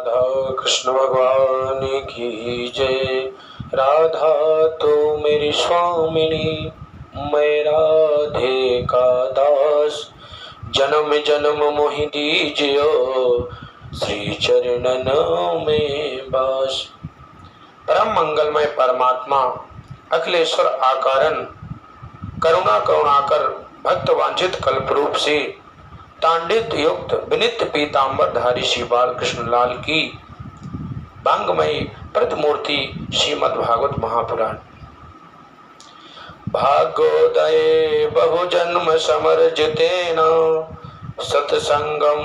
राधा कृष्ण भगवान की जय। राधा तो मेरी स्वामिनी, मैं राधे का दास। जन्म जन्म मोहि दीजियो, श्री चरणन में बास। परम मंगलमय परमात्मा अखिलेश्वर आकारण करुणा करुणाकर भक्त वांछित कल्परूप से तांडित युक्त विनित पीतांबर धारी श्री बाल कृष्ण लाल की भांगमयी प्रतिमूर्ति श्रीमद् भागवत महापुराण। भाग्योदये बहुजन्म समर्जितेन सत्संगम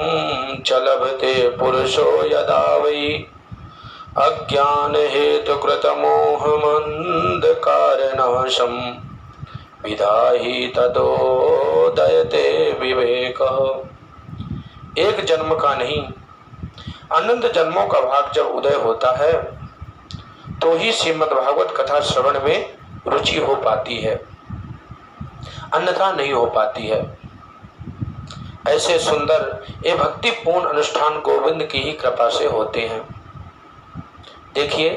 चलभते पुरुषो यदा वै अज्ञान हेतु कृत मोह मंदकारनाशम विधाहि तदोदयते विवेक। एक जन्म का नहीं, अनंत जन्मों का भाग जब उदय होता है तो ही श्रीमद् भागवत कथा श्रवण में रुचि हो पाती है, अन्यथा नहीं हो पाती है। ऐसे सुंदर ये भक्तिपूर्ण अनुष्ठान गोविंद की ही कृपा से होते हैं। देखिए,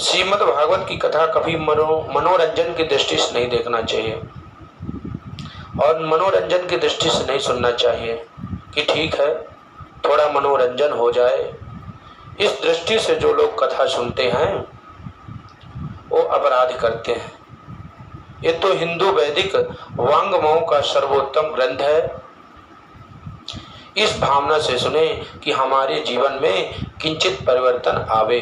श्रीमद् भागवत की कथा कभी मनोरंजन की दृष्टि से नहीं देखना चाहिए और मनोरंजन की दृष्टि से नहीं सुनना चाहिए कि ठीक है थोड़ा मनोरंजन हो जाए। इस दृष्टि से जो लोग कथा सुनते हैं वो अपराध करते हैं। ये तो हिंदू वैदिक वांग्मयों का सर्वोत्तम ग्रंथ है। इस भावना से सुने कि हमारे जीवन में किंचित परिवर्तन आवे,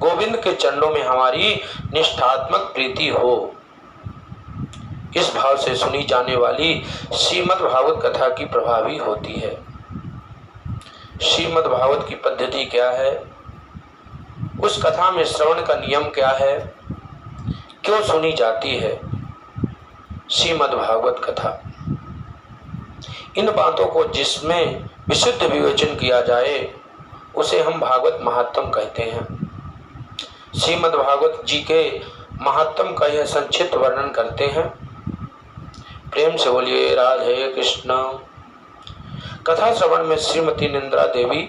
गोविंद के चरणों में हमारी निष्ठात्मक प्रीति हो। इस भाव से सुनी जाने वाली श्रीमद् भागवत कथा की प्रभावी होती है। श्रीमद् भागवत की पद्धति क्या है, उस कथा में श्रवण का नियम क्या है, क्यों सुनी जाती है श्रीमद् भागवत कथा, इन बातों को जिसमें विशुद्ध विवेचन किया जाए उसे हम भागवत महात्म कहते हैं। श्रीमद् भागवत जी के महात्म का यह संक्षिप्त वर्णन करते हैं। प्रेम से बोलिए राधे कृष्ण। कथा श्रवण में श्रीमती निंद्रा देवी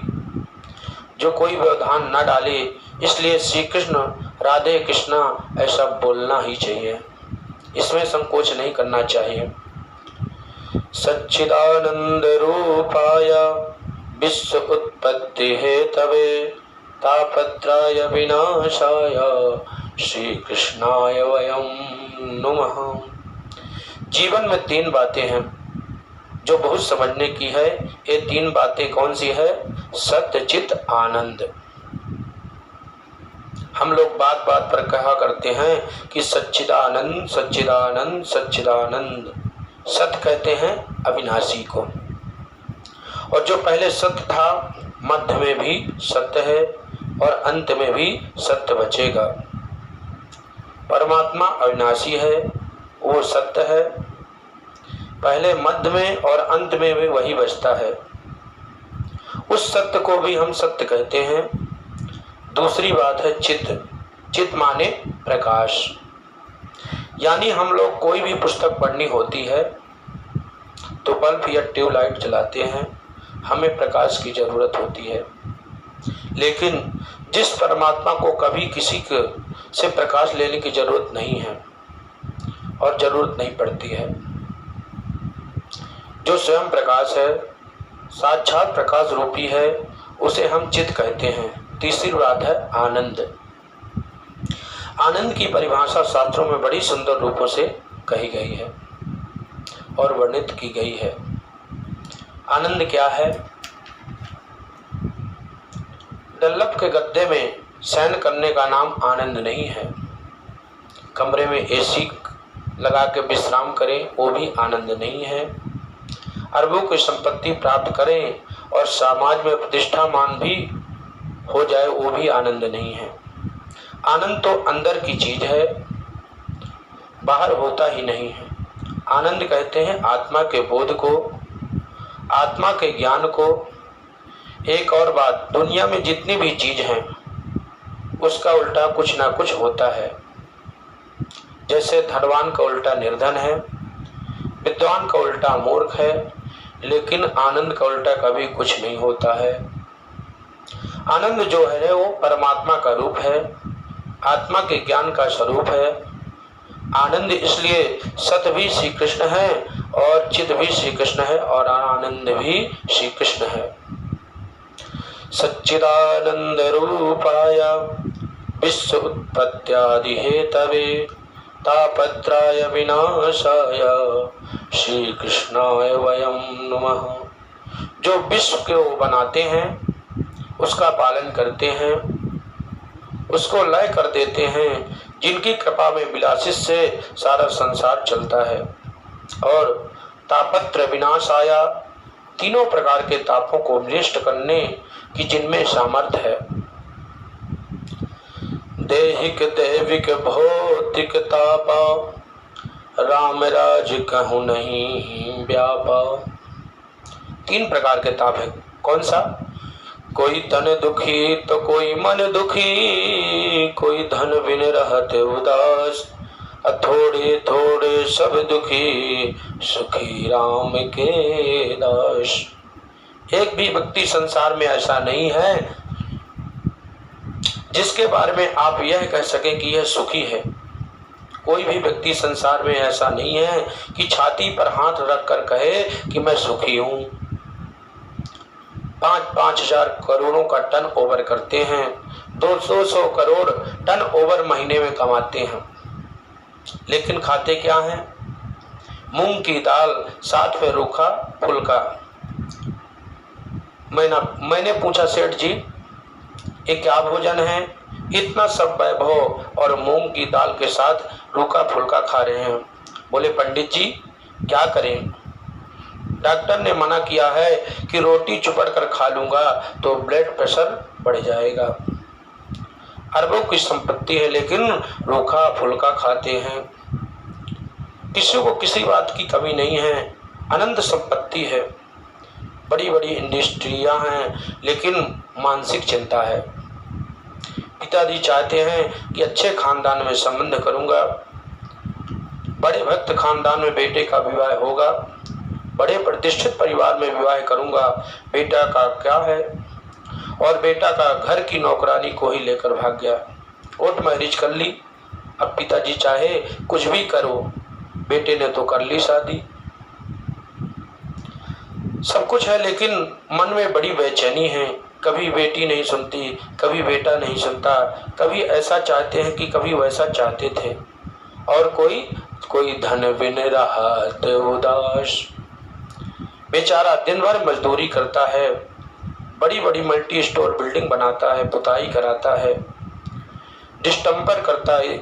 जो कोई व्यवधान न डाले, इसलिए श्री कृष्ण राधे कृष्णा ऐसा बोलना ही चाहिए, इसमें संकोच नहीं करना चाहिए। सच्चिदानंद रूपाय विश्व उत्पत्ति हेतवे तापत्राय विनाशाय श्री कृष्णाय वयं नुमः। जीवन में तीन बातें हैं जो बहुत समझने की है। ये तीन बातें कौन सी है? सत्य, चित, आनंद। हम लोग बात बात पर कहा करते हैं कि सच्चिदानंद सच्चिदानंद सच्चिदानंद। सत्य कहते हैं अविनाशी को, और जो पहले सत्य था मध्य में भी सत्य है और अंत में भी सत्य बचेगा। परमात्मा अविनाशी है, वो सत्य है, पहले मध्य में और अंत में भी वही बचता है। उस सत्य को भी हम सत्य कहते हैं। दूसरी बात है चित। चित माने प्रकाश। यानी हम लोग कोई भी पुस्तक पढ़नी होती है तो बल्ब या ट्यूबलाइट जलाते हैं, हमें प्रकाश की जरूरत होती है। लेकिन जिस परमात्मा को कभी किसी से प्रकाश लेने की जरूरत नहीं है और जरूरत नहीं पड़ती है, जो स्वयं प्रकाश है, साक्षात प्रकाश रूपी है, उसे हम चित कहते हैं। तीसरी बात है आनंद। आनंद की परिभाषा शास्त्रों में बड़ी सुंदर रूपों से कही गई है और वर्णित की गई है। आनंद क्या है? डल्लप के गद्दे में शयन करने का नाम आनंद नहीं है। कमरे में एसी लगा के विश्राम करें, वो भी आनंद नहीं है। अरबों की संपत्ति प्राप्त करें और समाज में प्रतिष्ठामान भी हो जाए, वो भी आनंद नहीं है। आनंद तो अंदर की चीज है, बाहर होता ही नहीं है। आनंद कहते हैं आत्मा के बोध को, आत्मा के ज्ञान को। एक और बात, दुनिया में जितनी भी चीज हैं उसका उल्टा कुछ ना कुछ होता है। जैसे धनवान का उल्टा निर्धन है, विद्वान का उल्टा मूर्ख है, लेकिन आनंद का उल्टा कभी कुछ नहीं होता है। आनंद जो है वो परमात्मा का रूप है, आत्मा के ज्ञान का स्वरूप है। आनंद इसलिए सत भी श्री कृष्ण है और चित भी श्री कृष्ण है और आनंद भी श्री कृष्ण है। सच्चिदानंद रूपाय विश्व उत्पत्त्यादि हेतवे तापत्राय विनाशाय श्री कृष्णाय वयं नमः। जो विश्व को बनाते हैं, उसका पालन करते हैं, उसको लय कर देते हैं, जिनकी कृपा में विलासित से सारा संसार चलता है, और तापत्र विनाशाया तीनों प्रकार के तापों को नष्ट करने की जिनमें सामर्थ्य है। देहिक दैविक भौतिक तापा राम राज कहूँ नहीं व्यापा। तीन प्रकार के ताप है। कौन सा? कोई तन दुखी तो कोई मन दुखी, कोई धन बिन रहते उदास, थोड़े थोड़े सब दुखी सुखी राम के दास। एक भी व्यक्ति संसार में ऐसा नहीं है जिसके बारे में आप यह कह सके कि यह सुखी है। कोई भी व्यक्ति संसार में ऐसा नहीं है कि छाती पर हाथ रखकर कहे कि मैं सुखी हूं। 5-5 हजार करोड़ों का टर्न ओवर करते हैं, 200 करोड़ टर्न ओवर महीने में कमाते हैं, लेकिन खाते क्या हैं? मूंग की दाल, साथ में रूखा फुल्का। मैंने पूछा, सेठ जी ये क्या भोजन है? इतना सब वैभव और मूंग की दाल के साथ रूखा फुल्का खा रहे हैं। बोले, पंडित जी क्या करें? डॉक्टर ने मना किया है कि रोटी चुपड़ कर खा लूंगा तो ब्लड प्रेशर बढ़ जाएगा। अरबों की संपत्ति है लेकिन रूखा फुल्का खाते हैं। किसी को किसी बात की कमी नहीं है, अनंत संपत्ति है, बड़ी बड़ी इंडस्ट्रियां हैं, लेकिन मानसिक चिंता है। पिताजी चाहते हैं कि अच्छे खानदान में संबंध करूंगा, बड़े भक्त खानदान में बेटे का विवाह होगा, बड़े प्रतिष्ठित परिवार में विवाह करूंगा। बेटा का क्या है? और बेटा का घर की नौकरानी को ही लेकर भाग गया, कोर्ट मैरिज कर ली। अब पिताजी चाहे कुछ भी करो, बेटे ने तो कर ली शादी, सब कुछ है, लेकिन मन में बड़ी बेचैनी है। कभी बेटी नहीं सुनती, कभी बेटा नहीं सुनता, कभी ऐसा चाहते हैं कि कभी वैसा चाहते थे। और कोई धन बिन रहत उदास। बेचारा दिन भर मजदूरी करता है, बड़ी बड़ी मल्टी स्टोर बिल्डिंग बनाता है, पुताई कराता है, डिस्टम्पर करता है,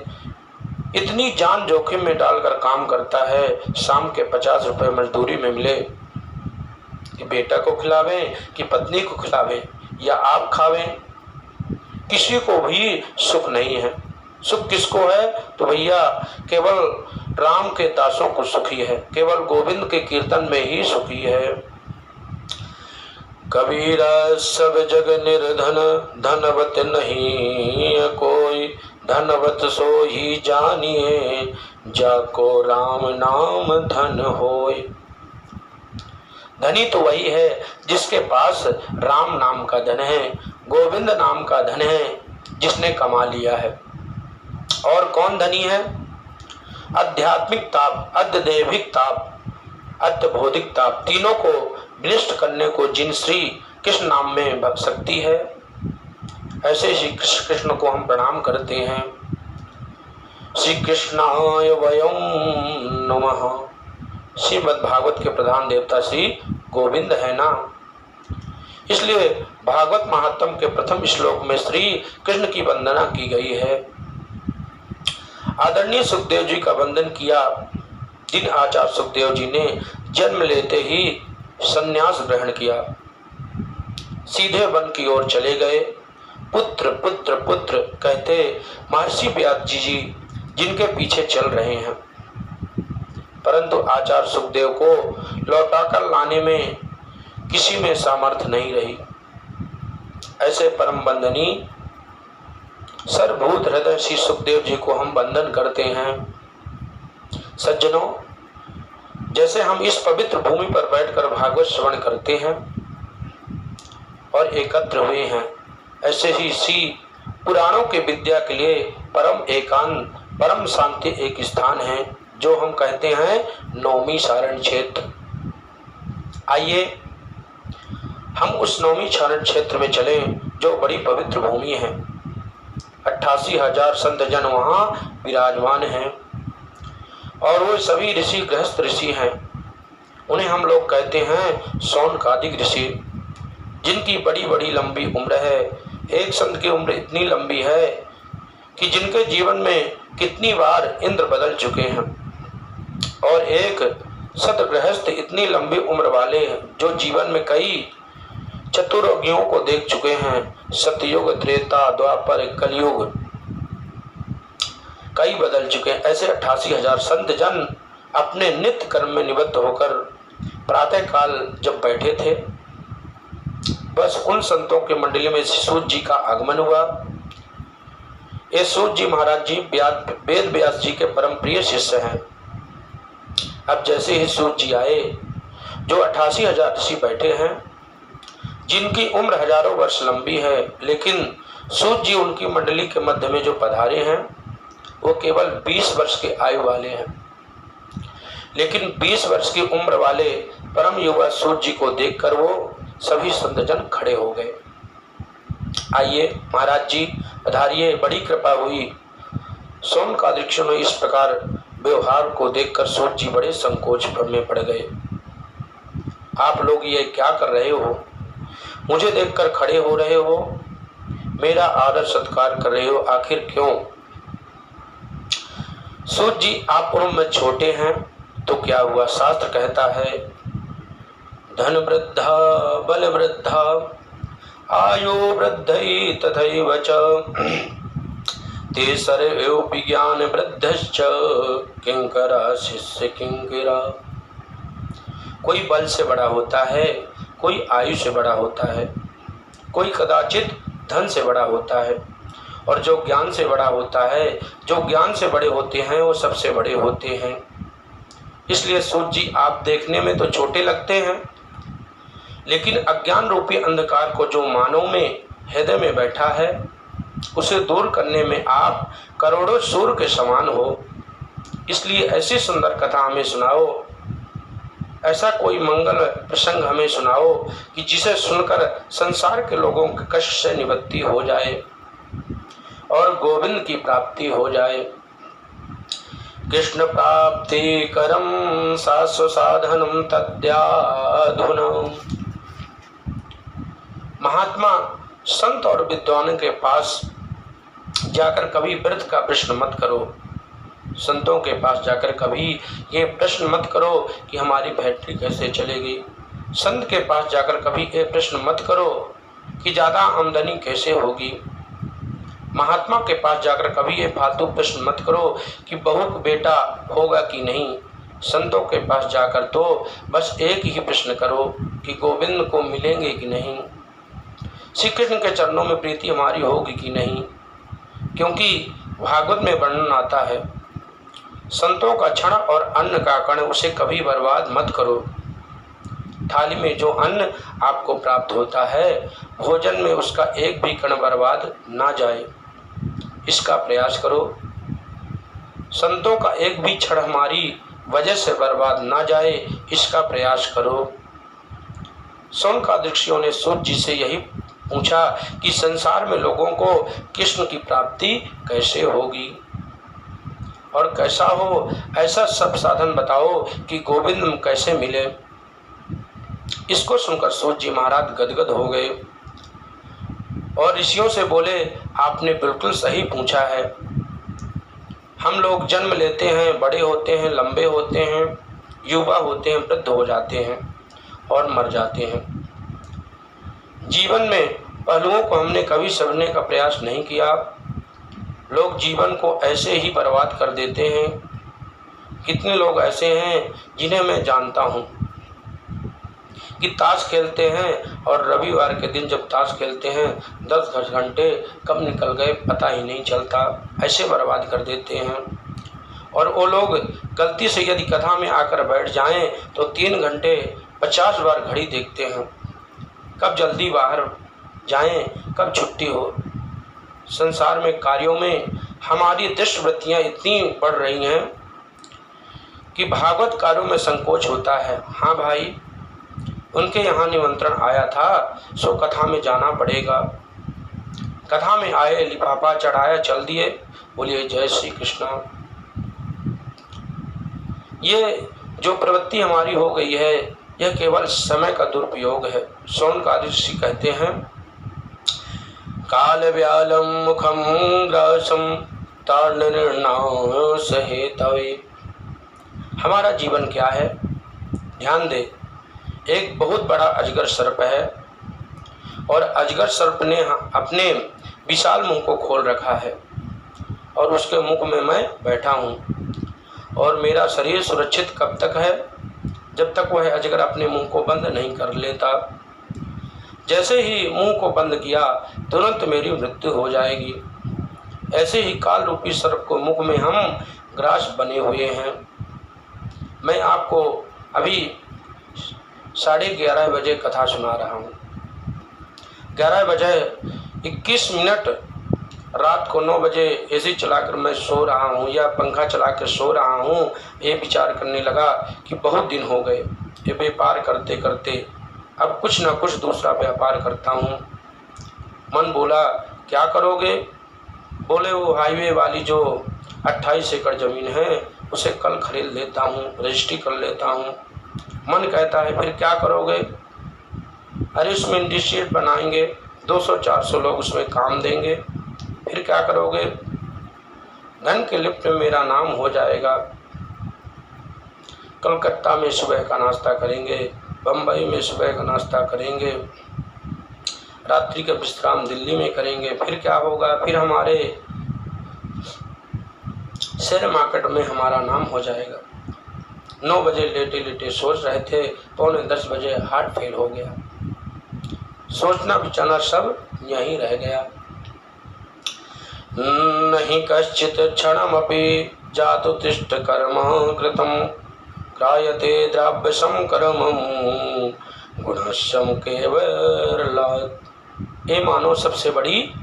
इतनी जान जोखिम में डालकर काम करता है। शाम के 50 रुपए मजदूरी में मिले कि बेटा को खिलावें कि पत्नी को खिलावें या आप खावें, किसी को भी सुख नहीं है। सुख किसको है? तो भैया केवल राम के दासों को सुखी है, केवल गोविंद के कीर्तन में ही सुखी है। कबीरा सब जग निर्धन, धनवत नहीं कोई, धनवत सो ही जानिए, जाको राम नाम धन होय। धनी तो वही है जिसके पास राम नाम का धन है, गोविंद नाम का धन है, जिसने कमा लिया है। और कौन धनी है? आध्यात्मिक ताप, अध्यदैविक ताप, अत्यभौतिक ताप, तीनों को विनष्ट करने को जिन श्री कृष्ण नाम में शक्ति है, ऐसे श्री कृष्ण को हम प्रणाम करते हैं। श्री कृष्णाय वयं नमः। श्रीमद् भागवत के प्रधान देवता श्री गोविंद है ना, इसलिए भागवत महात्म के प्रथम श्लोक में श्री कृष्ण की वंदना की गई है। आदरणीय सुखदेव जी का वंदन किया, जिन आचार्य सुखदेव जी ने जन्म लेते ही संन्यास ग्रहण किया, सीधे वन की ओर चले गए। पुत्र पुत्र पुत्र कहते महर्षि व्यास जी जिनके पीछे चल रहे हैं, परंतु आचार्य सुखदेव को लौटाकर लाने में किसी में सामर्थ्य नहीं रही। ऐसे परम वंदनी सर्वभूत हृदय श्री सुखदेव जी को हम वंदन करते हैं। सज्जनों, जैसे हम इस पवित्र भूमि पर बैठकर भागवत श्रवण करते हैं और एकत्र हुए हैं, ऐसे ही सी पुराणों के विद्या के लिए परम एकांत, परम शांति एक स्थान है जो हम कहते हैं नौमी सारण क्षेत्र। आइए हम उस नौमी सारण क्षेत्र में चलें जो बड़ी पवित्र भूमि है। 88,000 संत जन वहाँ विराजमान हैं और वो सभी ऋषि गृहस्थ ऋषि हैं। उन्हें हम लोग कहते हैं शौनकादिक ऋषि, जिनकी बड़ी बड़ी लंबी उम्र है। एक संत की उम्र इतनी लंबी है कि जिनके जीवन में कितनी बार इंद्र बदल चुके हैं, और एक सतगृहस्थ इतनी लंबी उम्र वाले जो जीवन में कई चतुर्युगों को देख चुके हैं। सतयुग, त्रेता, द्वापर, कलयुग कई बदल चुके हैं। ऐसे 88,000 संत जन अपने नित्य कर्म में निबद्ध होकर प्रातः काल जब बैठे थे, बस उन संतों के मंडली में सूत जी का आगमन हुआ। ये सूत जी महाराज जी वेद व्यास जी के परम प्रिय शिष्य हैं। अब जैसे ही सूत जी आए, जो 88,000 ऋषि बैठे हैं, जिनकी उम्र हजारों वर्ष लंबी है, लेकिन सूत जी उनकी मंडली के मध्य में जो पधारे हैं वो केवल 20 वर्ष के आयु वाले हैं। लेकिन 20 वर्ष की उम्र वाले परम युवा सूत जी को देखकर वो सभी संतजन खड़े हो गए। आइए महाराज जी पधारिए, बड़ी कृपा हुई। शौनकादिक ने इस प्रकार व्यवहार को देखकर सूत जी बड़े संकोच में पड़ गए। आप लोग ये क्या कर रहे हो? मुझे देखकर खड़े हो रहे हो, मेरा आदर सत्कार कर रहे हो, आखिर क्यों? सूत जी आप उम्र में छोटे हैं तो क्या हुआ? शास्त्र कहता है धन वृद्धा बल वृद्धा आयु वृद्धि तथैव च ते सर्वे ज्ञान वृद्धश्च किंकरा शिष्य किंकरा। कोई बल से बड़ा होता है, कोई आयु से बड़ा होता है, कोई कदाचित धन से बड़ा होता है, और जो ज्ञान से बड़ा होता है, जो ज्ञान से बड़े होते हैं वो सबसे बड़े होते हैं। इसलिए सूत जी आप देखने में तो छोटे लगते हैं, लेकिन अज्ञान रूपी अंधकार को जो मानव में हृदय में बैठा है उसे दूर करने में आप करोड़ों सूर्य के समान हो। इसलिए ऐसी सुंदर कथा हमें सुनाओ, ऐसा कोई मंगल प्रसंग हमें सुनाओ कि जिसे सुनकर संसार के लोगों के कष्ट से निवृत्ति हो जाए और गोविंद की प्राप्ति हो जाए। कृष्ण प्राप्ति करम शाश्व साधनम तद्याधुनम। महात्मा संत और विद्वान के पास जाकर कभी वृद्ध का प्रश्न मत करो। संतों के पास जाकर कभी ये प्रश्न मत करो कि हमारी बैटरी कैसे चलेगी। संत के पास जाकर कभी ये प्रश्न मत करो कि ज़्यादा आमदनी कैसे होगी। महात्मा के पास जाकर कभी ये फालतू प्रश्न मत करो कि बहू का बेटा होगा कि नहीं। संतों के पास जाकर तो बस एक ही प्रश्न करो कि गोविंद को मिलेंगे कि नहीं, श्री कृष्ण के चरणों में प्रीति हमारी होगी कि नहीं। क्योंकि भागवत में वर्णन आता है, संतों का क्षण और अन्न का कण उसे कभी बर्बाद मत करो। थाली में जो अन्न आपको प्राप्त होता है, भोजन में उसका एक भी कण बर्बाद ना जाए, इसका प्रयास करो। संतों का एक भी क्षण हमारी वजह से बर्बाद ना जाए, इसका प्रयास करो। शौनकादिक ने सूत जी से यही पूछा कि संसार में लोगों को कृष्ण की प्राप्ति कैसे होगी और कैसा हो, ऐसा सब साधन बताओ कि गोविंद कैसे मिले। इसको सुनकर सूत जी महाराज गदगद हो गए और ऋषियों से बोले, आपने बिल्कुल सही पूछा है। हम लोग जन्म लेते हैं, बड़े होते हैं, लंबे होते हैं, युवा होते हैं, वृद्ध हो जाते हैं और मर जाते हैं। जीवन में पहलुओं को हमने कभी समझने का प्रयास नहीं किया। लोग जीवन को ऐसे ही बर्बाद कर देते हैं। कितने लोग ऐसे हैं जिन्हें मैं जानता हूँ कि ताश खेलते हैं और रविवार के दिन जब ताश खेलते हैं 10 घंटे कब निकल गए पता ही नहीं चलता, ऐसे बर्बाद कर देते हैं। और वो लोग गलती से यदि कथा में आकर बैठ जाएं तो 3 घंटे 50 बार घड़ी देखते हैं, कब जल्दी बाहर जाएं, कब छुट्टी हो। संसार में कार्यों में हमारी दुष्ट वृत्तियां इतनी बढ़ रही हैं कि भागवत कार्यों में संकोच होता है। हाँ भाई, उनके यहाँ निमंत्रण आया था, सो कथा में जाना पड़ेगा। कथा में आए, लिफाफा चढ़ाया, चल दिए। बोलिए जय श्री कृष्ण। ये जो प्रवृत्ति हमारी हो गई है, यह केवल समय का दुरुपयोग है। शौनकादि ऋषि कहते हैं, काल व्यालम मुखम ग्रासम तार्णनिर्णाम सहेतवे। हमारा जीवन क्या है? ध्यान दे, एक बहुत बड़ा अजगर सर्प है और अजगर सर्प ने अपने विशाल मुंह को खोल रखा है और उसके मुख में मैं बैठा हूँ। और मेरा शरीर सुरक्षित कब तक है? जब तक वह अजगर अपने मुंह को बंद नहीं कर लेता। जैसे ही मुंह को बंद किया, तुरंत मेरी मृत्यु हो जाएगी। ऐसे ही काल रूपी सर्प को मुख में हम ग्रास बने हुए हैं। मैं आपको अभी 11:30 बजे कथा सुना रहा हूँ। 11:21 रात को 9 बजे एसी चलाकर मैं सो रहा हूँ या पंखा चला कर सो रहा हूँ। ये विचार करने लगा कि बहुत दिन हो गए ये व्यापार करते करते, अब कुछ न कुछ दूसरा व्यापार करता हूँ। मन बोला क्या करोगे? बोले वो हाईवे वाली जो 28 एकड़ ज़मीन है उसे कल खरीद लेता हूँ, रजिस्ट्री कर लेता हूँ। मन कहता है फिर क्या करोगे? अरे उसमें इंडस्ट्रियल बनाएंगे, 200-400 लोग उसमें काम देंगे। फिर क्या करोगे? धन के लिफ्ट में मेरा नाम हो जाएगा। कलकत्ता में सुबह का नाश्ता करेंगे, बम्बई में सुबह का नाश्ता करेंगे, रात्रि का विश्राम दिल्ली में करेंगे। फिर क्या होगा? फिर हमारे शेयर मार्केट में हमारा नाम हो जाएगा। 9 बजे लेटे लेटे सोच रहे थे, 9:45 बजे हार्ट फेल हो गया। सोचना विचारना सब यहीं रह गया। नहीं कश्चित क्षणमपि जातु तिष्ठ कर्म कृतम क्रायते द्रव्यसम कर्मम गुणस्यम केवलात्। ये मानो सबसे बड़ी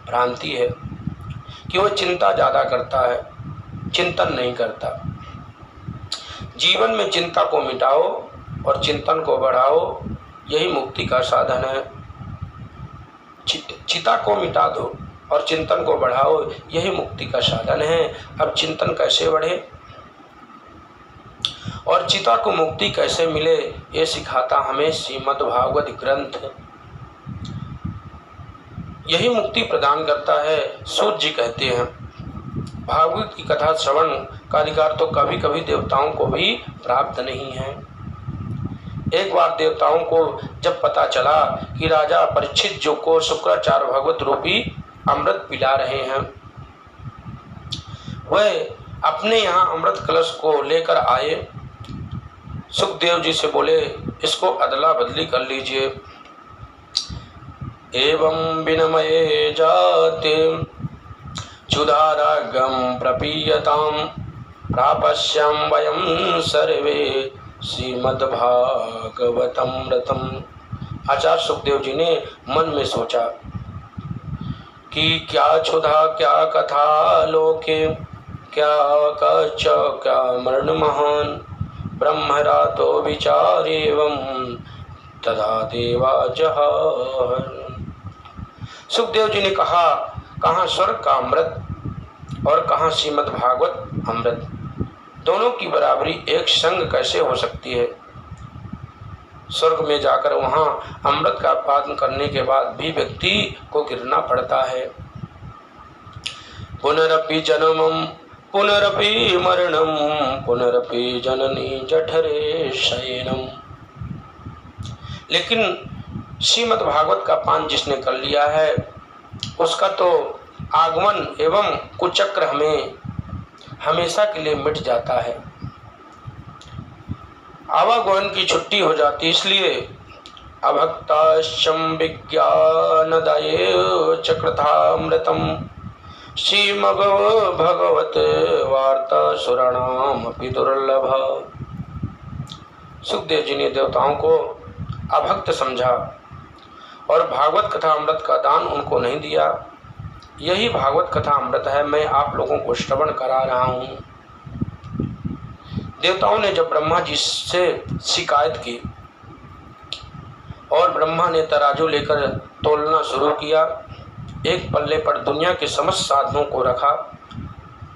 भ्रांति है कि वह चिंता ज़्यादा करता है, चिंतन नहीं करता। जीवन में चिंता को मिटाओ और चिंतन को बढ़ाओ, यही मुक्ति का साधन है। चिता को मिटा दो और चिंतन को बढ़ाओ, यही मुक्ति का साधन है। अब चिंतन कैसे बढ़े और चिता को मुक्ति कैसे मिले, ये सिखाता हमें श्रीमद् भागवत ग्रंथ। यही मुक्ति प्रदान करता है। सूत जी कहते हैं, भागवत की कथा श्रवण का अधिकार तो कभी कभी देवताओं को भी प्राप्त नहीं है। एक बार देवताओं को जब पता चला कि राजा परीक्षित जो को शुक्राचार्य भगवत रूपी अमृत पिला रहे हैं, वह अपने यहाँ अमृत कलश को लेकर आए। सुखदेव जी से बोले इसको अदला बदली कर लीजिए। एवं विनमये जाते क्षुधारागम प्रपीयताम प्रापश्यम वयम सर्वे श्रीमद्भागवतमृतम। आचार्य सुखदेव जी ने मन में सोचा कि क्या क्षुधा क्या कथा लोके, क्या कच क्या मरण महान, ब्रह्मरातो विचारेवं तदा देवा जहार। सुखदेव जी ने कहा, कहाँ स्वर्ग का अमृत और कहाँ श्रीमद् भागवत अमृत, दोनों की बराबरी एक संग कैसे हो सकती है? स्वर्ग में जाकर वहाँ अमृत का पान करने के बाद भी व्यक्ति को गिरना पड़ता है। पुनरपि जन्मम पुनरपि मरणम पुनरपि जननी जठरे शयनम। लेकिन श्रीमद् भागवत का पान जिसने कर लिया है, उसका तो आगमन एवं कुचक्र हमें हमेशा के लिए मिट जाता है। आवागमन की छुट्टी हो जाती। इसलिए अभक्ताश्चम विज्ञानदाये चक्रथामृतम श्रीमद् भगवत वार्ता सुराणाम अपि दुर्लभ। सुखदेव जी ने देवताओं को अभक्त समझा और भागवत कथा अमृत का दान उनको नहीं दिया। यही भागवत कथा अमृत है, मैं आप लोगों को श्रवण करा रहा हूँ। देवताओं ने जब ब्रह्मा जी से शिकायत की और ब्रह्मा ने तराजू लेकर तोलना शुरू किया, एक पल्ले पर दुनिया के समस्त साधनों को रखा,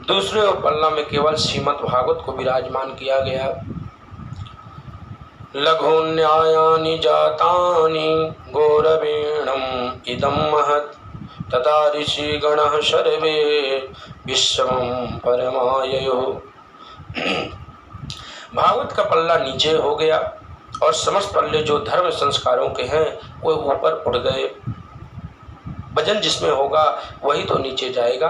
दूसरे पल्ला में केवल श्रीमद् भागवत को विराजमान किया गया। लघुन्यायानि जातानि गौरवेणम इदं महत् तथा ऋषिगणः सर्वे विश्वं परमाययुः। भागवत का पल्ला नीचे हो गया और समस्त पल्ले जो धर्म संस्कारों के हैं वो ऊपर उड़ गए। भजन जिसमें होगा वही तो नीचे जाएगा।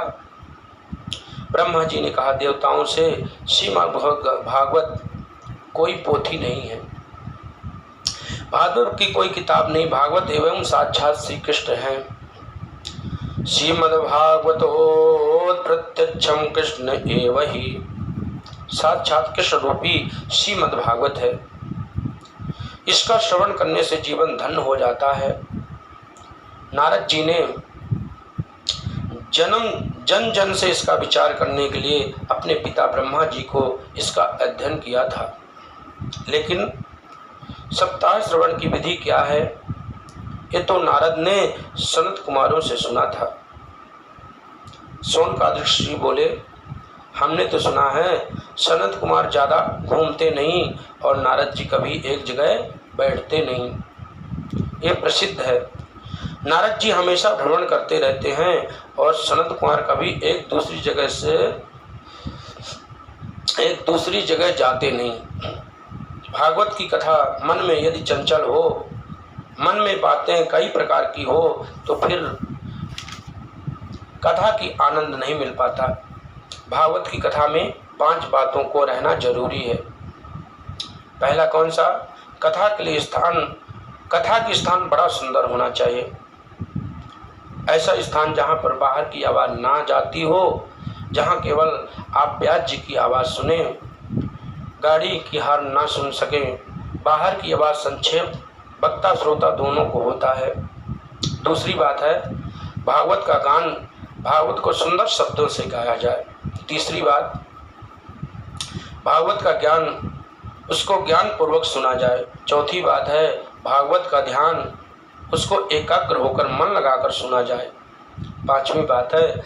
ब्रह्मा जी ने कहा देवताओं से, श्रीमद् भागवत कोई पोथी नहीं है, भागवत की कोई किताब नहीं, भागवत एवं साक्षात श्री कृष्ण है। श्रीमद् भागवतो प्रत्यक्षम कृष्ण एव ही, साक्षात कृष्ण रूपी श्रीमद् भागवत है। इसका श्रवण करने से जीवन धन्य हो जाता है। नारद जी ने जन जन से इसका विचार करने के लिए अपने पिता ब्रह्मा जी को इसका अध्ययन किया था। लेकिन सप्ताह श्रवण की विधि क्या है, ये तो नारद ने सनत कुमारों से सुना था। सोनकादिक ऋषि बोले, हमने तो सुना है सनत कुमार ज़्यादा घूमते नहीं और नारद जी कभी एक जगह बैठते नहीं, ये प्रसिद्ध है। नारद जी हमेशा भ्रमण करते रहते हैं और सनत कुमार कभी एक दूसरी जगह जाते नहीं। भागवत की कथा मन में यदि चंचल हो, मन में बातें कई प्रकार की हो, तो फिर कथा की आनंद नहीं मिल पाता। भागवत की कथा में 5 बातों को रहना जरूरी है। पहला कौन सा? कथा की स्थान बड़ा सुंदर होना चाहिए। ऐसा स्थान जहाँ पर बाहर की आवाज़ ना जाती हो, जहाँ केवल आप व्यास जी की आवाज़ सुने, गाड़ी की हार ना सुन सकें। बाहर की आवाज़ संक्षेप वक्ता श्रोता दोनों को होता है। दूसरी बात है भागवत का गान, भागवत को सुंदर शब्दों से गाया जाए। तीसरी बात भागवत का ज्ञान, उसको ज्ञान पूर्वक सुना जाए। चौथी बात है भागवत का ध्यान, उसको एकाग्र होकर मन लगाकर सुना जाए। 5वीं बात है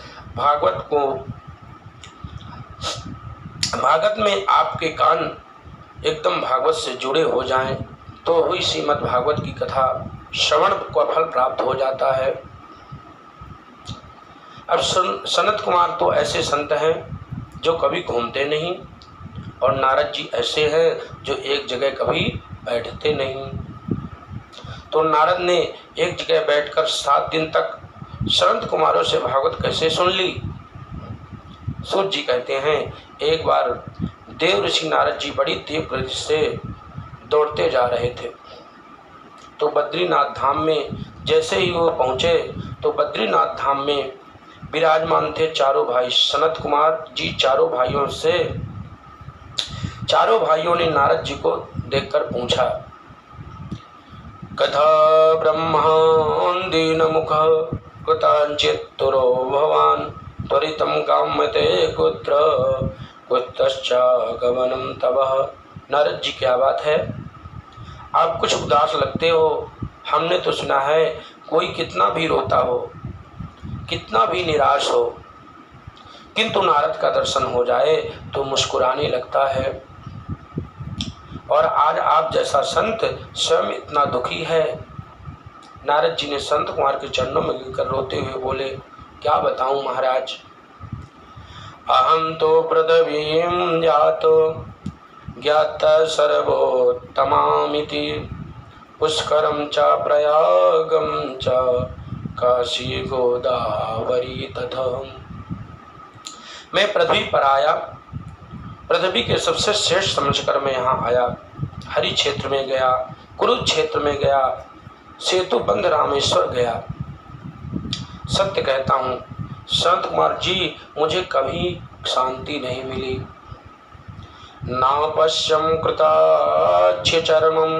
भागवत में आपके कान एकदम भागवत से जुड़े हो जाएं, तो हुई श्रीमद् भागवत की कथा श्रवण का फल प्राप्त हो जाता है। अब सनत कुमार तो ऐसे संत हैं जो कभी घूमते नहीं, और नारद जी ऐसे हैं जो एक जगह कभी बैठते नहीं। तो नारद ने एक जगह बैठकर 7 दिन तक सनत कुमारों से भागवत कैसे सुन ली। सूत जी कहते हैं, एक बार देव ऋषि नारद जी बड़ी तीव्र गति से दौड़ते जा रहे थे, तो बद्रीनाथ धाम में जैसे ही वो पहुँचे तो बद्रीनाथ धाम में विराजमान थे चारों भाई सनत कुमार जी। चारों भाइयों ने नारद जी को देखकर पूछा, कथा ब्रह्मान् दीन मुख कृतांचित्तुरो भवान त्वरितं काम्यते कुत्रश्चागमनं तव। नारद जी क्या बात है, आप कुछ उदास लगते हो। हमने तो सुना है कोई कितना भी रोता हो, कितना भी निराश हो, किंतु नारद का दर्शन हो जाए तो मुस्कुराने लगता है। और आज आप जैसा संत स्वयं इतना दुखी है। नारद जी ने संत कुमार के चरणों में गिरकर रोते हुए बोले, क्या बताऊं महाराज, अहम तो पृथ्वीं जातो ज्ञातः सर्वोत्तमामिति पुष्करं च प्रयागं च काशी गोदावरी तथा। मैं पृथ्वी पर आया, पृथ्वी के सबसे श्रेष्ठ समझकर मैं यहाँ आया। हरि क्षेत्र में गया, कुरुक्षेत्र में गया, सेतु बंध रामेश्वर गया। सत्य कहता हूँ संत कुमार जी, मुझे कभी शांति नहीं मिली। नापश्यं कृताच्छ चरमं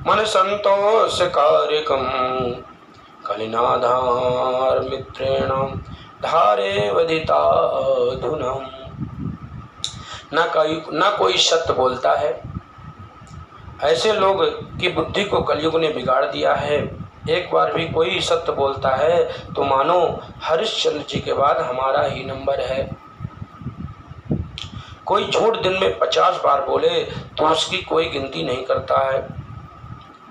मन संतोष कार्यकम कलिनाधार मित्रेण धारे वधिता धुनम। न कोई सत्य बोलता है। ऐसे लोग की बुद्धि को कलयुग ने बिगाड़ दिया है। एक बार भी कोई सत्य बोलता है तो मानो हरिश्चंद्र जी के बाद हमारा ही नंबर है। कोई झूठ दिन में 50 बार बोले तो उसकी कोई गिनती नहीं करता है।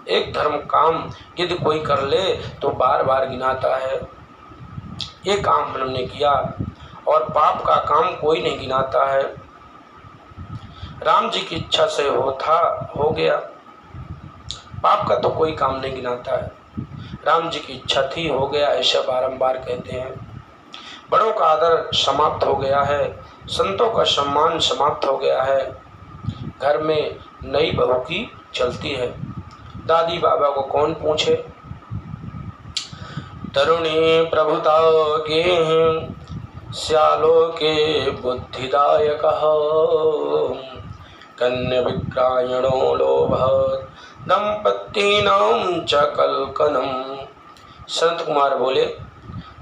एक धर्म काम यदि कोई कर ले तो बार बार गिनाता है। ये काम हमने किया, और पाप का काम कोई नहीं गिनाता है। राम जी की इच्छा से हो गया। पाप का तो कोई काम नहीं गिनाता है। राम जी की इच्छा थी, हो गया, ऐसा बारंबार कहते हैं। बड़ों का आदर समाप्त हो गया है। संतों का सम्मान समाप्त हो गया है। घर में नई बहू की चलती है। दादी बाबा को कौन पूछे। तरुणी प्रभुता के श्यालो के बुद्धिदायक कन्या विक्रायणो लोभ दंपत्तीनां च कलकनम। संत कुमार बोले,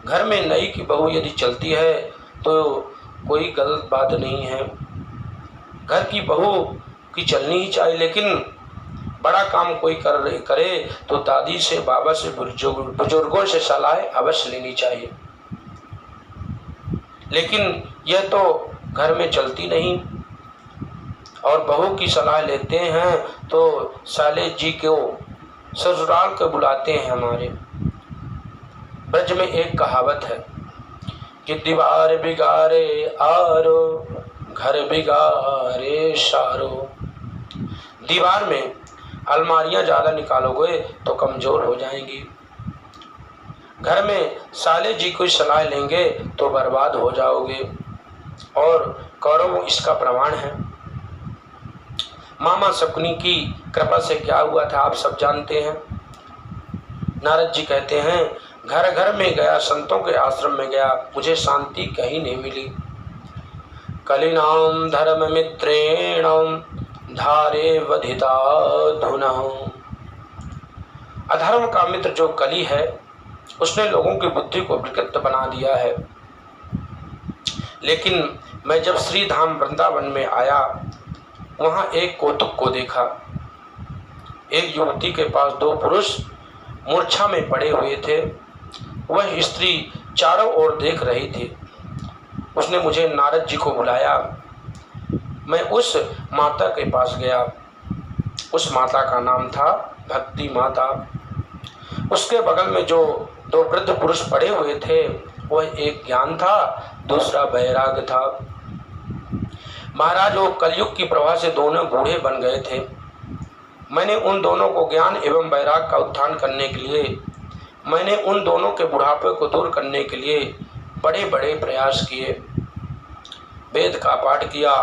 घर में नई की बहू यदि चलती है तो कोई गलत बात नहीं है। घर की बहू की चलनी ही चाहिए, लेकिन बड़ा काम कोई करे तो दादी से, बाबा से, बुजुर्गों से सलाह अवश्य लेनी चाहिए। लेकिन यह तो घर में चलती नहीं, और बहू की सलाह लेते हैं तो साले जी को ससुराल को बुलाते हैं। हमारे ब्रज में एक कहावत है कि दीवार बिगाड़े आरो, घर बिगाड़े सारो। दीवार में अलमारियां ज्यादा निकालोगे तो कमजोर हो जाएंगी। घर में साले जी कोई सलाह लेंगे तो बर्बाद हो जाओगे। और कौरव इसका प्रमाण है। मामा शकुनी की कृपा से क्या हुआ था आप सब जानते हैं। नारद जी कहते हैं, घर घर में गया, संतों के आश्रम में गया, मुझे शांति कहीं नहीं मिली। कलिनाम धर्म मित्रेण धारे वधिता धुनः। अधर्म का मित्र जो कली है, उसने लोगों की बुद्धि को विकृत बना दिया है। लेकिन मैं जब श्री धाम वृंदावन में आया, वहां एक कौतुक को देखा। एक युवती के पास 2 पुरुष मूर्छा में पड़े हुए थे। वह स्त्री चारों ओर देख रही थी। उसने मुझे नारद जी को बुलाया। मैं उस माता के पास गया। उस माता का नाम था भक्ति माता। उसके बगल में जो 2 वृद्ध पुरुष पड़े हुए थे, वह एक ज्ञान था, दूसरा वैराग था। महाराज, वो कलयुग की प्रवाह से दोनों बूढ़े बन गए थे। मैंने उन दोनों को ज्ञान एवं वैराग का उत्थान करने के लिए, मैंने उन दोनों के बुढ़ापे को दूर करने के लिए बड़े बड़े प्रयास किए। वेद का पाठ किया,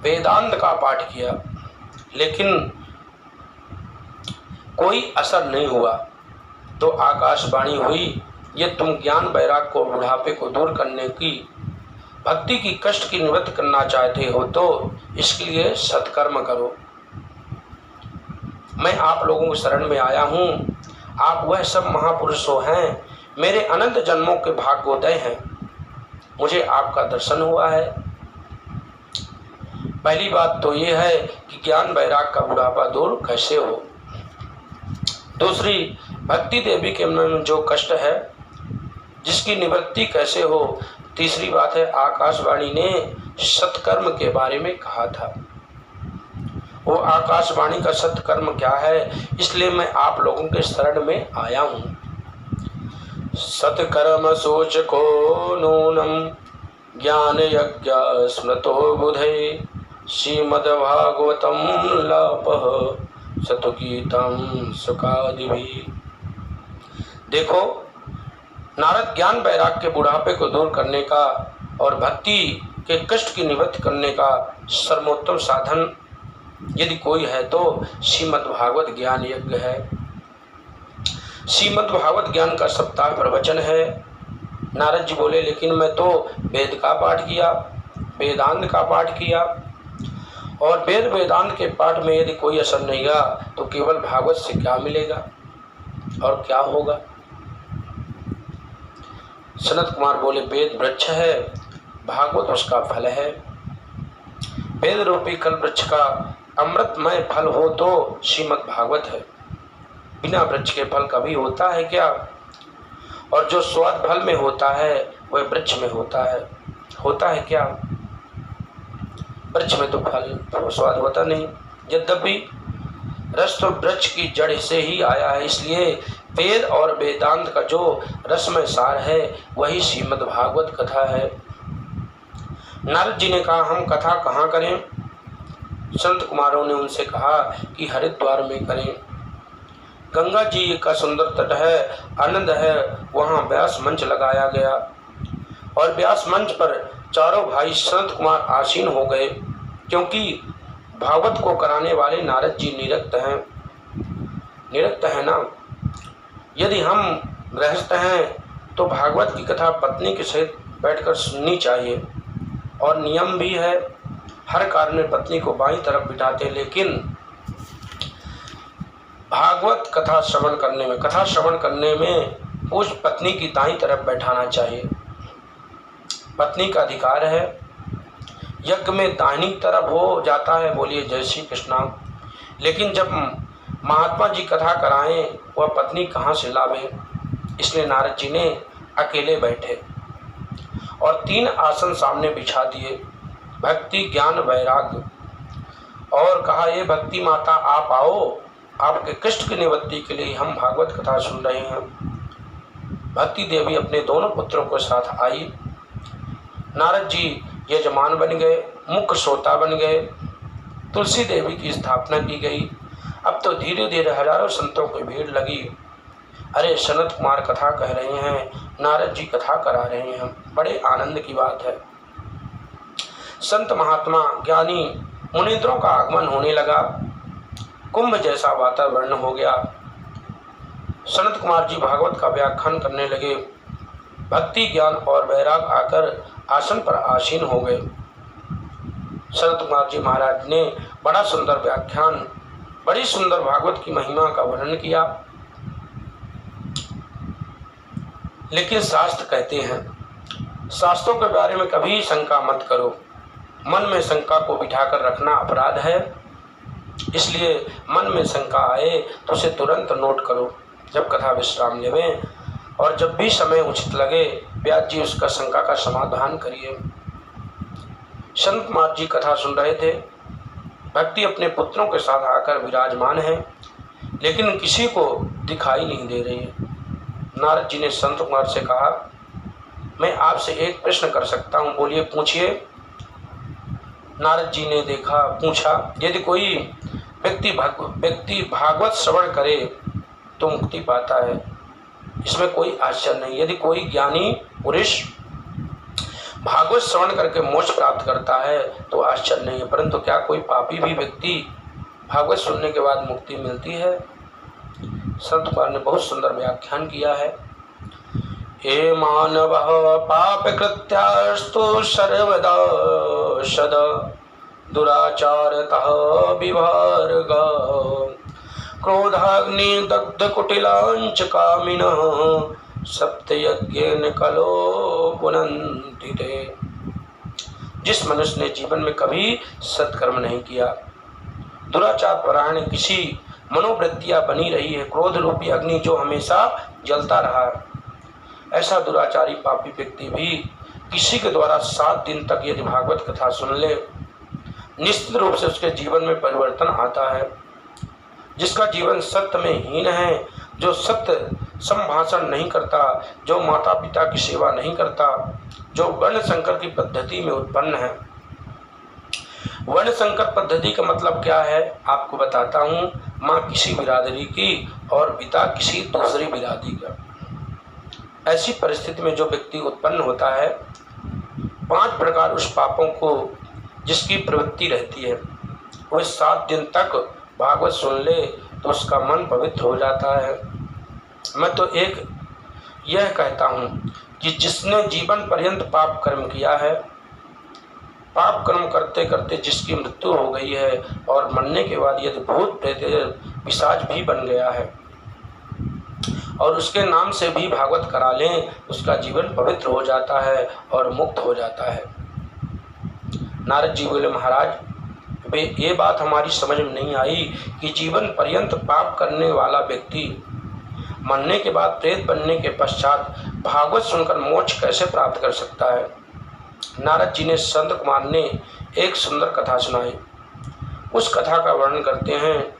वेदांत का पाठ किया, लेकिन कोई असर नहीं हुआ। तो आकाशवाणी हुई, ये तुम ज्ञान वैराग को, बुढ़ापे को दूर करने की, भक्ति की कष्ट की निवृत्ति करना चाहते हो तो इसके लिए सत्कर्म करो। मैं आप लोगों के शरण में आया हूँ। आप वह सब महापुरुषों हैं, मेरे अनंत जन्मों के भाग्योदय हैं। मुझे आपका दर्शन हुआ है। पहली बात तो ये है कि ज्ञान वैराग का बुढ़ापा दूर कैसे हो। दूसरी, भक्ति देवी के मन में जो कष्ट है, जिसकी निवृत्ति कैसे हो। तीसरी बात है, आकाशवाणी ने सत्कर्म के बारे में कहा था। वो आकाशवाणी का सत्कर्म क्या है, इसलिए मैं आप लोगों के शरण में आया हूँ। सत्कर्म सोच को नूनम ज्ञान यज्ञ स्मृतो बुधे श्रीमद्भागवतम लापः सतुगीतम सुखादिभि। देखो, नारद ज्ञान वैराग के बुढ़ापे को दूर करने का और भक्ति के कष्ट की निवृत्ति करने का सर्वोत्तम साधन यदि कोई है तो श्रीमद् भागवत ज्ञान यज्ञ है। श्रीमद् भागवत ज्ञान का सप्ताह प्रवचन है। नारद जी बोले, लेकिन मैं तो वेद का पाठ किया, वेदांत का पाठ किया, और वेद वेदांत के पाठ में यदि कोई असर नहीं गया तो केवल भागवत से क्या मिलेगा और क्या होगा। सनत कुमार बोले, वेद वृक्ष है, भागवत उसका फल है। वेद रूपी कल वृक्ष का अमृतमय फल हो तो श्रीमद् भागवत है। बिना वृक्ष के फल कभी होता है क्या? और जो स्वाद फल में होता है वह वृक्ष में होता है क्या? वृक्ष में तो फल तो स्वाद होता नहीं। यद्यपि रस तो वृक्ष की जड़ से ही आया है, इसलिए वेद और वेदांत का जो रसमय सार है वही श्रीमद् भागवत कथा है। नारद जी ने कहा, हम कथा कहाँ करें? संत कुमारों ने उनसे कहा कि हरिद्वार में करें। गंगा जी का सुंदर तट है, आनंद है, वहाँ व्यास मंच लगाया गया और व्यास मंच पर चारों भाई संत कुमार आसीन हो गए, क्योंकि भागवत को कराने वाले नारद जी निरक्त है ना। यदि हम गृहस्थ हैं तो भागवत की कथा पत्नी के सहित बैठकर सुननी चाहिए, और नियम भी है, हर कार्य में पत्नी को बाईं तरफ बिठाते, लेकिन भागवत कथा श्रवण करने में उस पत्नी की दाईं तरफ बैठाना चाहिए। पत्नी का अधिकार है। यज्ञ में दाहिनी तरफ हो जाता है, बोलिए जय श्री कृष्णा। लेकिन जब महात्मा जी कथा कराएं वह पत्नी कहाँ से लावे? इसलिए नारद जी ने अकेले बैठे और 3 आसन सामने बिछा दिए, भक्ति, ज्ञान, वैराग्य, और कहा, ये भक्ति माता आप आओ, आपके कष्ट की निवृत्ति के लिए हम भागवत कथा सुन रहे हैं। भक्ति देवी अपने दोनों पुत्रों के साथ आई। नारद जी यजमान बन गए, मुख्य श्रोता बन गए। तुलसी देवी की स्थापना की गई। अब तो धीरे धीरे हजारों संतों की भीड़ लगी। अरे सनत कुमार कथा कह रहे हैं, नारद जी कथा करा रहे हैं, बड़े आनंद की बात है। संत महात्मा ज्ञानी मुनींद्रों का आगमन होने लगा। कुंभ जैसा वातावरण हो गया। सनत कुमार जी भागवत का व्याख्यान करने लगे। भक्ति, ज्ञान और वैराग आकर आसन पर आसीन हो गए। सनत कुमार जी महाराज ने बड़ा सुंदर व्याख्यान, बड़ी सुंदर भागवत की महिमा का वर्णन किया। लेकिन शास्त्र कहते हैं, शास्त्रों के बारे में कभी शंका मत करो। मन में शंका को बिठाकर रखना अपराध है। इसलिए मन में शंका आए तो उसे तुरंत नोट करो। जब कथा विश्राम लेवें और जब भी समय उचित लगे, व्यास जी उसका शंका का समाधान करिए। संत कुमार जी कथा सुन रहे थे। भक्ति अपने पुत्रों के साथ आकर विराजमान है, लेकिन किसी को दिखाई नहीं दे रही है। नारद जी ने संत कुमार से कहा, मैं आपसे एक प्रश्न कर सकता हूँ, बोलिए पूछिए। नारद जी ने पूछा, यदि कोई व्यक्ति भागवत श्रवण करे तो मुक्ति पाता है, इसमें कोई आश्चर्य नहीं। यदि कोई ज्ञानी पुरुष भागवत श्रवण करके मोक्ष प्राप्त करता है तो आश्चर्य नहीं है, परंतु क्या कोई पापी भी व्यक्ति भागवत सुनने के बाद मुक्ति मिलती है? संत कुमार ने बहुत सुंदर व्याख्यान किया है। हे मानव पाप कृत्यास्तु सर्वदा सद दुराचारतः विभार्ग क्रोधाग्नि दग्ध कुटिलांच कामिनः सप्तयज्ञेन कलो पुनन्ति ते। जिस मनुष्य ने जीवन में कभी सत्कर्म नहीं किया, दुराचार परायण किसी मनोवृत्तियां बनी रही है, क्रोध रूपी अग्नि जो हमेशा जलता रहा, ऐसा दुराचारी पापी व्यक्ति भी किसी के द्वारा 7 दिन तक यदि भागवत कथा सुन ले, निश्चित रूप से उसके जीवन में परिवर्तन आता है। जिसका जीवन सत्य में हीन है, जो सत्य संभाषण नहीं करता, जो माता पिता की सेवा नहीं करता, जो वर्ण संकर की पद्धति में उत्पन्न है। वर्ण संकर पद्धति का मतलब क्या है आपको बताता हूँ। माँ किसी बिरादरी की और पिता किसी दूसरी बिरादरी का। ऐसी परिस्थिति में जो व्यक्ति उत्पन्न होता है, 5 प्रकार उस पापों को जिसकी प्रवृत्ति रहती है, वह 7 दिन तक भागवत सुन ले तो उसका मन पवित्र हो जाता है। मैं तो एक यह कहता हूँ कि जिसने जीवन पर्यंत पाप कर्म किया है, पाप कर्म करते करते जिसकी मृत्यु हो गई है और मरने के बाद यदि भूत प्रेत पिशाच भी बन गया है, और उसके नाम से भी भागवत करा लें, उसका जीवन पवित्र हो जाता है और मुक्त हो जाता है। नारद जी बोले, महाराज वे ये बात हमारी समझ में नहीं आई कि जीवन पर्यंत पाप करने वाला व्यक्ति मरने के बाद प्रेत बनने के पश्चात भागवत सुनकर मोक्ष कैसे प्राप्त कर सकता है। नारद जी ने संत कुमार ने एक सुंदर कथा सुनाई। उस कथा का वर्णन करते हैं,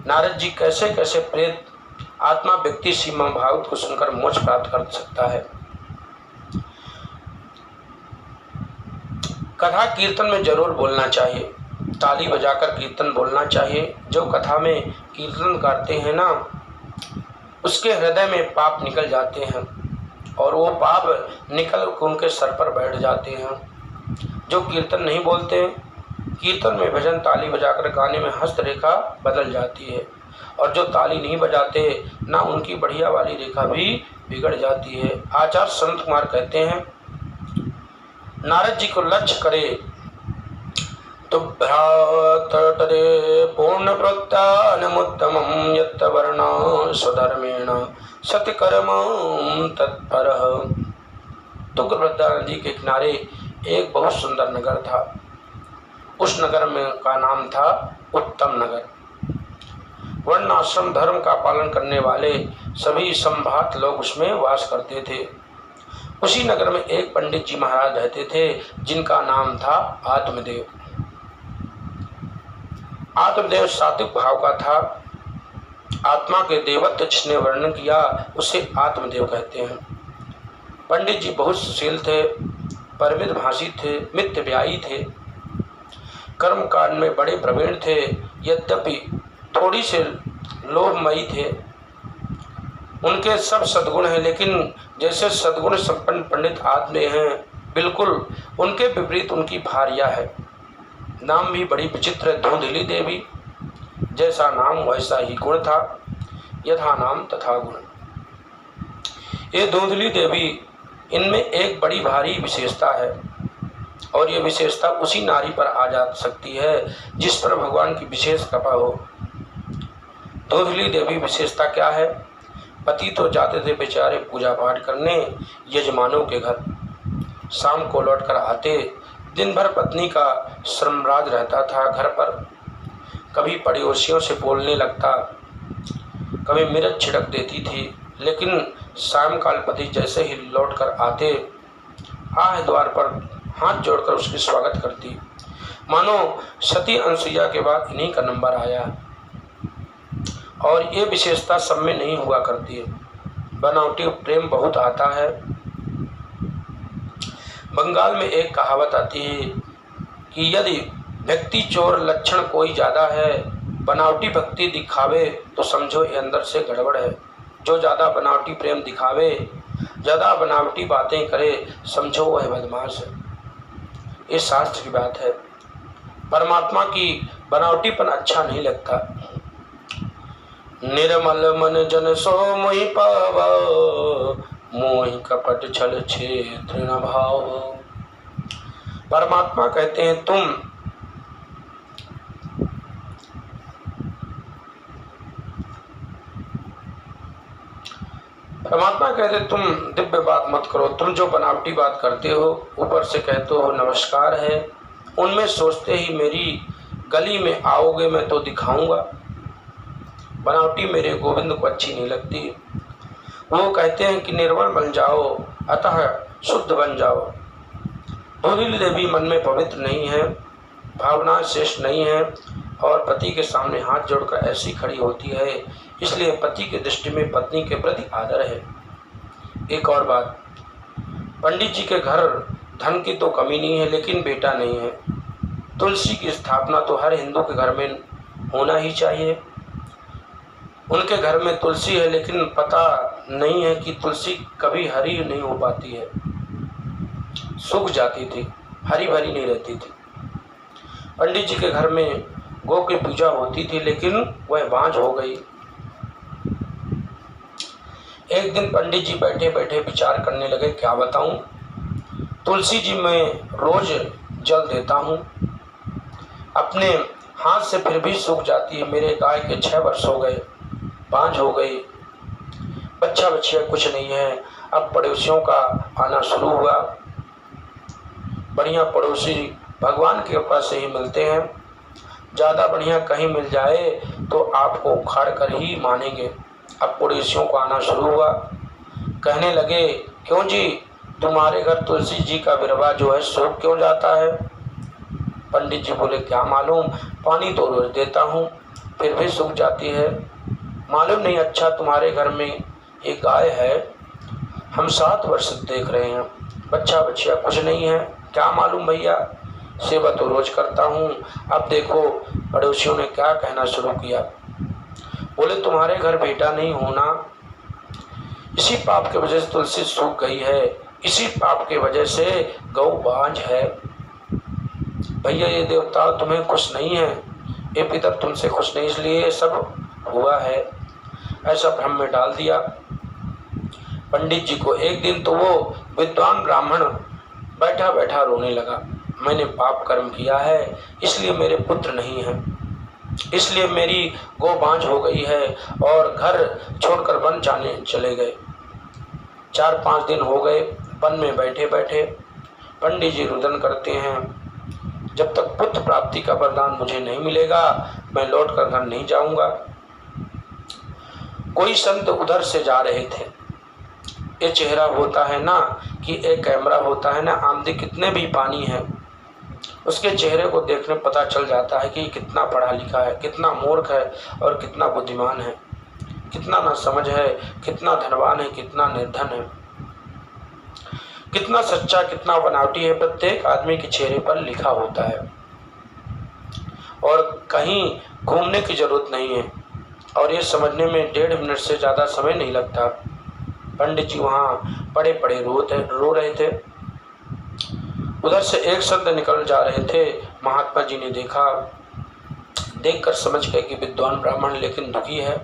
नारद जी कैसे कैसे प्रेत आत्मा व्यक्ति श्रीमद् भागवत को सुनकर मोक्ष प्राप्त कर सकता है। कथा कीर्तन में जरूर बोलना चाहिए, ताली बजाकर कीर्तन बोलना चाहिए। जो कथा में कीर्तन करते हैं ना, उसके हृदय में पाप निकल जाते हैं और वो पाप निकल उनके सर पर बैठ जाते हैं। जो कीर्तन नहीं बोलते, कीर्तन में भजन ताली बजाकर गाने में हस्तरेखा बदल जाती है, और जो ताली नहीं बजाते ना, उनकी बढ़िया वाली रेखा भी बिगड़ जाती है। आचार्य संत कुमार कहते हैं, नारद जी को लक्ष्य करे तो भ्रातरे पूर्ण प्रत्यानमुत्तमं यत् वर्ण स्वधर्मेण सत्यकर्म तत्परः। तुंगभद्रा नदी के किनारे एक बहुत सुंदर नगर था। उस नगर में का नाम था उत्तम नगर। वर्ण आश्रम धर्म का पालन करने वाले सभी संभात लोग उसमें वास करते थे। उसी नगर में एक पंडित जी महाराज रहते थे, जिनका नाम था आत्मदेव। आत्मदेव सात्विक भाव का था। आत्मा के देवत्व जिसने वर्णन किया उसे आत्मदेव कहते हैं। पंडित जी बहुत सुशील थे, परमित भाषी थे, मितव्ययी थे, कर्म कांड में बड़े प्रवीण थे, यद्यपि थोड़ी से लोभमयी थे। उनके सब सद्गुण हैं, लेकिन जैसे सद्गुण संपन्न पंडित आत्मदेव हैं, बिल्कुल उनके विपरीत उनकी भार्या है। नाम भी बड़ी विचित्र है, धुंधली देवी। जैसा नाम वैसा ही गुण था, यथा नाम तथा गुण। ये धुंधली देवी, इनमें एक बड़ी भारी विशेषता है, और ये विशेषता उसी नारी पर आ जा सकती है जिस पर भगवान की विशेष कृपा हो। धुंधली देवी विशेषता क्या है? पति तो जाते थे बेचारे पूजा पाठ करने यजमानों के घर, शाम को लौटकर आते। दिन भर पत्नी का श्रमराज रहता था घर पर। कभी पड़ोसियों से बोलने लगता, कभी मिर्च छिड़क देती थी, लेकिन सायंकाल पति जैसे ही लौटकर आते, आह द्वार पर हाथ जोड़कर उसकी स्वागत करती, मानो सती अनसुईया के बाद इन्हीं का नंबर आया। और ये विशेषता सब में नहीं हुआ करती है। बनावटी प्रेम बहुत आता है। बंगाल में एक कहावत आती है कि यदि व्यक्ति चोर लक्षण कोई ज़्यादा है, बनावटी भक्ति दिखावे तो समझो ये अंदर से गड़बड़ है। जो ज़्यादा बनावटी प्रेम दिखावे, ज़्यादा बनावटी बातें करे, समझो वह बदमाश है। ये शास्त्र की बात है। परमात्मा की बनावटीपन अच्छा नहीं लगता। निर्मल मन जन सो मोहि पावा, मोहि कपट छल क्षेत्र न भाव। परमात्मा कहते हैं तुम दिव्य बात मत करो। तुम जो बनावटी बात करते हो, ऊपर से कहते हो नमस्कार है, उनमें सोचते ही मेरी गली में आओगे मैं तो दिखाऊंगा। बनावटी मेरे गोविंद को अच्छी नहीं लगती। वो कहते हैं कि निर्मल बन जाओ, अतः शुद्ध बन जाओ। धुंधली देवी मन में पवित्र नहीं है, भावना श्रेष्ठ नहीं है, और पति के सामने हाथ जोड़कर ऐसी खड़ी होती है, इसलिए पति की दृष्टि में पत्नी के प्रति आदर है। एक और बात, पंडित जी के घर धन की तो कमी नहीं है, लेकिन बेटा नहीं है। तुलसी की स्थापना तो हर हिंदू के घर में होना ही चाहिए। उनके घर में तुलसी है, लेकिन पता नहीं है कि तुलसी कभी हरी नहीं हो पाती है, सूख जाती थी, हरी भरी नहीं रहती थी। पंडित जी के घर में गौ की पूजा होती थी, लेकिन वह बांझ हो गई। एक दिन पंडित जी बैठे बैठे विचार करने लगे, क्या बताऊं, तुलसी जी मैं रोज जल देता हूँ, अपने हाथ से फिर भी सूख जाती है। मेरे गाय के 6 वर्ष हो गए, बांझ हो गई। बच्चा बच्चिया कुछ नहीं है। अब पड़ोसियों का आना शुरू हुआ। बढ़िया पड़ोसी भगवान के कृपा से ही मिलते हैं। ज़्यादा बढ़िया कहीं मिल जाए तो आपको उखाड़ कर ही मानेंगे। अब पड़ोसियों को आना शुरू हुआ। कहने लगे, क्यों जी, तुम्हारे घर तुलसी जी का बिरवा जो है सूख क्यों जाता है? पंडित जी बोले, क्या मालूम, पानी तो रोज देता हूँ फिर भी सूख जाती है। मालूम नहीं, अच्छा तुम्हारे घर में एक गाय है, हम 7 वर्ष से देख रहे हैं, बच्चा बच्चिया कुछ नहीं है। क्या मालूम भैया, सेवा तो रोज करता हूँ। अब देखो पड़ोसियों ने क्या कहना शुरू किया। बोले, तुम्हारे घर बेटा नहीं होना, इसी पाप की वजह से तुलसी सूख गई है, इसी पाप की वजह से गौ बांझ है। भैया ये देवता तुम्हें खुश नहीं है, ये पितर तुमसे खुश नहीं, इसलिए ये सब हुआ है। ऐसा भ्रम में डाल दिया पंडित जी को। एक दिन तो वो विद्वान ब्राह्मण बैठा बैठा रोने लगा। मैंने पाप कर्म किया है, इसलिए मेरे पुत्र नहीं है, इसलिए मेरी गौ बांझ हो गई है और घर छोड़कर वन जाने चले गए। 4-5 दिन हो गए वन में बैठे बैठे। पंडित जी रुदन करते हैं, जब तक पुत्र प्राप्ति का वरदान मुझे नहीं मिलेगा मैं लौट कर घर नहीं जाऊंगा। कोई संत उधर से जा रहे थे। ये चेहरा होता है ना कि एक कैमरा होता है ना, आमदे कितने भी पानी है, उसके चेहरे को देखने पता चल जाता है कि कितना पढ़ा लिखा है, कितना मूर्ख है और कितना बुद्धिमान है, कितना ना समझ है, कितना धनवान है, कितना निर्धन है, कितना सच्चा, कितना बनावटी है। प्रत्येक आदमी के चेहरे पर लिखा होता है और कहीं घूमने की जरूरत नहीं है और ये समझने में 1.5 मिनट से ज़्यादा समय नहीं लगता। पंडित जी वहाँ पड़े पड़े रो रहे थे। उधर से एक संत निकल जा रहे थे। महात्मा जी ने देखा, देखकर समझ गए कि विद्वान ब्राह्मण लेकिन दुखी है।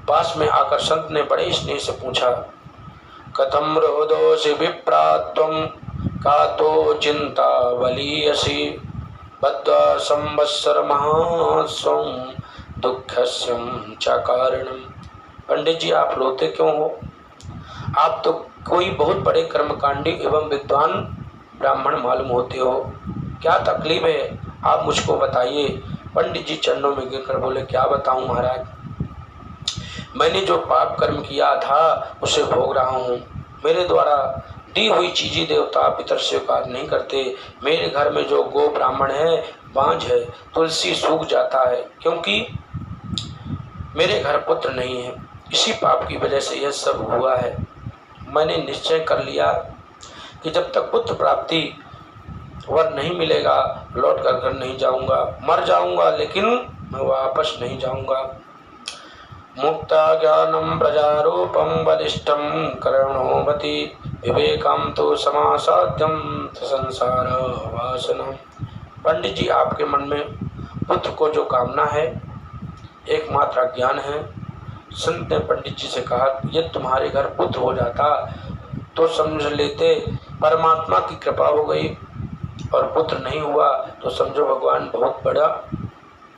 पास में आकर संत ने बड़े स्नेह से पूछा, कथम रोदोषि विप्रात्वं कातो चिंता वलीयसी बद्वा संवत्सर महास्वं दुःखस्यं च कारणम्। पंडित जी आप रोते क्यों हो? आप तो कोई बहुत बड़े कर्मकांडी एवं विद्वान ब्राह्मण मालूम होते हो, क्या तकलीफ है आप मुझको बताइए। पंडित जी चरणों में गिरकर बोले, क्या बताऊं महाराज, मैंने जो पाप कर्म किया था उसे भोग रहा हूँ। मेरे द्वारा दी हुई चीजें देवता पितर स्वीकार नहीं करते। मेरे घर में जो गो ब्राह्मण है बांझ है, तुलसी सूख जाता है क्योंकि मेरे घर पुत्र नहीं है। इसी पाप की वजह से यह सब हुआ है। मैंने निश्चय कर लिया कि जब तक पुत्र प्राप्ति वर नहीं मिलेगा लौट कर घर नहीं जाऊंगा। मर जाऊंगा लेकिन मैं वापस नहीं जाऊंगा। मुक्ता ज्ञानम प्रजारूपम वरिष्ठम करणोमति विवेकम तो समासाध्यम संसार वासनम। पंडित जी आपके मन में पुत्र को जो कामना है एकमात्र ज्ञान है। संत ने पंडित जी से कहा, यदि तुम्हारे घर पुत्र हो जाता तो समझ लेते परमात्मा की कृपा हो गई, और पुत्र नहीं हुआ तो समझो भगवान बहुत बड़ा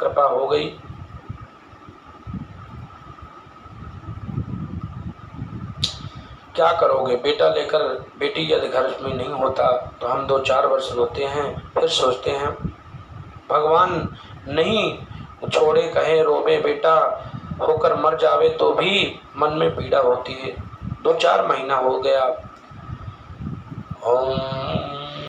कृपा हो गई। क्या करोगे? बेटा लेकर बेटी यदि घर में नहीं होता तो हम 2-4 वर्ष रोते हैं, फिर सोचते हैं भगवान नहीं छोड़े, कहे रोवे बेटा होकर मर जावे तो भी मन में पीड़ा होती है। 2-4 महीना हो गया। ओम